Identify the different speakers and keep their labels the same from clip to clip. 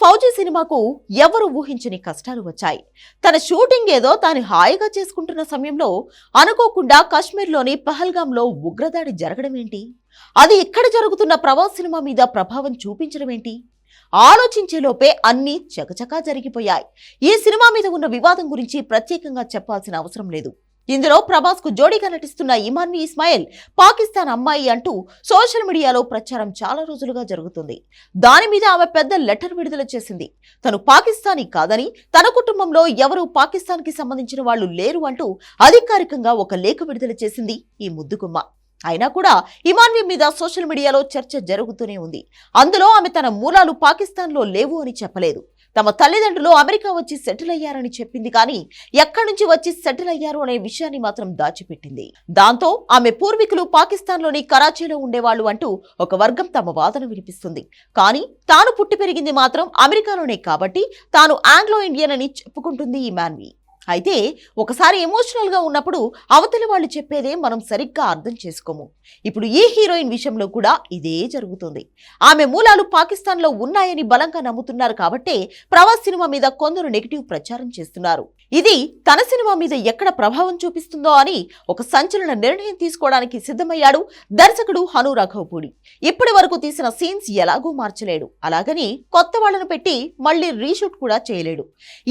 Speaker 1: ఫౌజీ సినిమాకు ఎవరు ఊహించని కష్టాలు వచ్చాయి. తన షూటింగ్ ఏదో తాను హాయిగా చేసుకుంటున్న సమయంలో అనుకోకుండా కాశ్మీర్లోని పహల్గాంలో ఉగ్రదాడి జరగడం ఏంటి? అది ఇక్కడ జరుగుతున్న ప్రభాస్ సినిమా మీద ప్రభావం చూపించడం ఏంటి? ఆలోచించేలోపే అన్నీ చకచకా జరిగిపోయాయి. ఈ సినిమా మీద ఉన్న వివాదం గురించి ప్రత్యేకంగా చెప్పాల్సిన అవసరం లేదు. ఇందులో ప్రభాస్ కు జోడీగా నటిస్తున్న ఇమాన్వి ఇస్మాయిల్ పాకిస్తాన్ అమ్మాయి అంటూ సోషల్ మీడియాలో ప్రచారం చాలా రోజులుగా జరుగుతుంది. దాని మీద ఆమె పెద్ద లెటర్ విడుదల చేసింది. తను పాకిస్తానీ కాదని, తన కుటుంబంలో ఎవరూ పాకిస్తాన్ కి సంబంధించిన వాళ్ళు లేరు అంటూ అధికారికంగా ఒక లేఖ విడుదల చేసింది ఈ ముద్దుగుమ్మ. అయినా కూడా ఇమాన్వి మీద సోషల్ మీడియాలో చర్చ జరుగుతూనే ఉంది. అందులో ఆమె తన మూలాలు పాకిస్తాన్లో లేవు అని చెప్పలేదు. తమ తల్లిదండ్రులు అమెరికా వచ్చి సెటిల్ అయ్యారని చెప్పింది. కానీ ఎక్కడి నుంచి వచ్చి సెటిల్ అయ్యారు అనే విషయాన్ని మాత్రం దాచిపెట్టింది. దాంతో ఆమె పూర్వీకులు పాకిస్తాన్లోని కరాచీలో ఉండేవాళ్లు అంటూ ఒక వర్గం తమ వాదన వినిపిస్తుంది. కానీ తాను పుట్టి పెరిగింది మాత్రం అమెరికాలోనే కాబట్టి తాను ఆంగ్లో ఇండియన్ అని చెప్పుకుంటుంది ఇమాన్వి. అయితే ఒకసారి ఎమోషనల్ గా ఉన్నప్పుడు అవతలి వాళ్ళు చెప్పేదే మనం సరిగ్గా అర్థం చేసుకోము. ఇప్పుడు ఈ హీరోయిన్ విషయంలో కూడా ఇదే జరుగుతుంది. ఆమె మూలాలు పాకిస్తాన్ లో ఉన్నాయని బలంగా నమ్ముతున్నారు కాబట్టే ప్రభాస్ సినిమా మీద కొందరు నెగిటివ్ ప్రచారం చేస్తున్నారు. ఇది తన సినిమా మీద ఎక్కడ ప్రభావం చూపిస్తుందో అని ఒక సంచలన నిర్ణయం తీసుకోవడానికి సిద్ధమయ్యాడు దర్శకుడు హను రాఘవపూడి. ఇప్పటి వరకు తీసిన సీన్స్ ఎలాగూ మార్చలేడు, అలాగని కొత్త వాళ్లను పెట్టి మళ్లీ రీషూట్ కూడా చేయలేడు.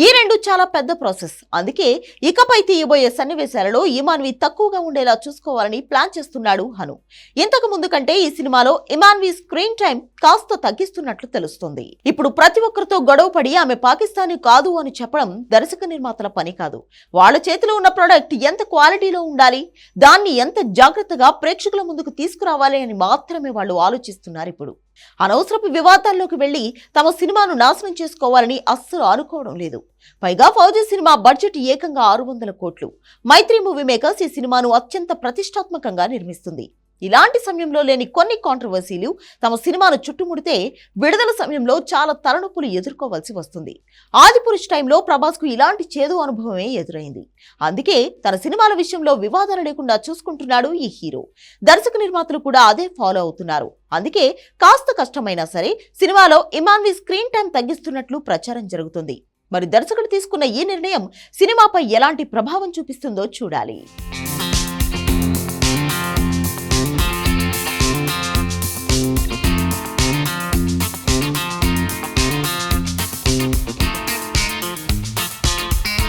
Speaker 1: ఈ రెండు చాలా పెద్ద ప్రాసెస్. అందుకే ఇకపై తీయబోయే సన్నివేశాలలో ఇమాన్వి తక్కువగా ఉండేలా చూసుకోవాలని ప్లాన్ చేస్తున్నాడు హను. ఇంతకు ముందు కంటే ఈ సినిమాలో ఇమాన్వి స్క్రీన్ టైం కాస్త తగ్గిస్తున్నట్లు తెలుస్తుంది. ఇప్పుడు ప్రతి ఒక్కరితో గొడవపడి ఆమె పాకిస్తానీ కాదు అని చెప్పడం దర్శక నిర్మాతల పని కాదు. వాళ్ళ చేతిలో ఉన్న ప్రొడక్ట్ ఎంత క్వాలిటీలో ఉండాలి, దాన్ని ఎంత జాగ్రత్తగా ప్రేక్షకుల ముందుకు తీసుకురావాలి అని మాత్రమే వాళ్ళు ఆలోచిస్తున్నారు. ఇప్పుడు అనవసరపు వివాదాల్లోకి వెళ్లి తమ సినిమాను నాశనం చేసుకోవాలని అస్సలు అనుకోవడం లేదు. పైగా ఫౌజీ సినిమా బడ్జెట్ ఏకంగా 600 కోట్లు. మైత్రి మూవీ మేకర్స్ ఈ సినిమాను అత్యంత ప్రతిష్టాత్మకంగా నిర్మిస్తుంది. ఇలాంటి సమయంలో లేని కొన్ని కాంట్రవర్సీలు తమ సినిమాను చుట్టుముడితే విడుదల సమయంలో చాలా తలనొప్పులు ఎదుర్కోవాల్సి వస్తుంది. ఆదిపురుష్ టైంలో ప్రభాస్ కు ఇలాంటి చేదు అనుభవమే ఎదురైంది. అందుకే తన సినిమాల విషయంలో వివాదాలు లేకుండా చూసుకుంటున్నాడు ఈ హీరో. దర్శక నిర్మాతలు కూడా అదే ఫాలో అవుతున్నారు. అందుకే కాస్త కష్టమైనా సరే సినిమాలో ఇమాన్వి స్క్రీన్ టైం తగ్గిస్తున్నట్లు ప్రచారం జరుగుతుంది. మరి దర్శకుడు తీసుకున్న ఈ నిర్ణయం సినిమాపై ఎలాంటి ప్రభావం చూపిస్తుందో చూడాలి.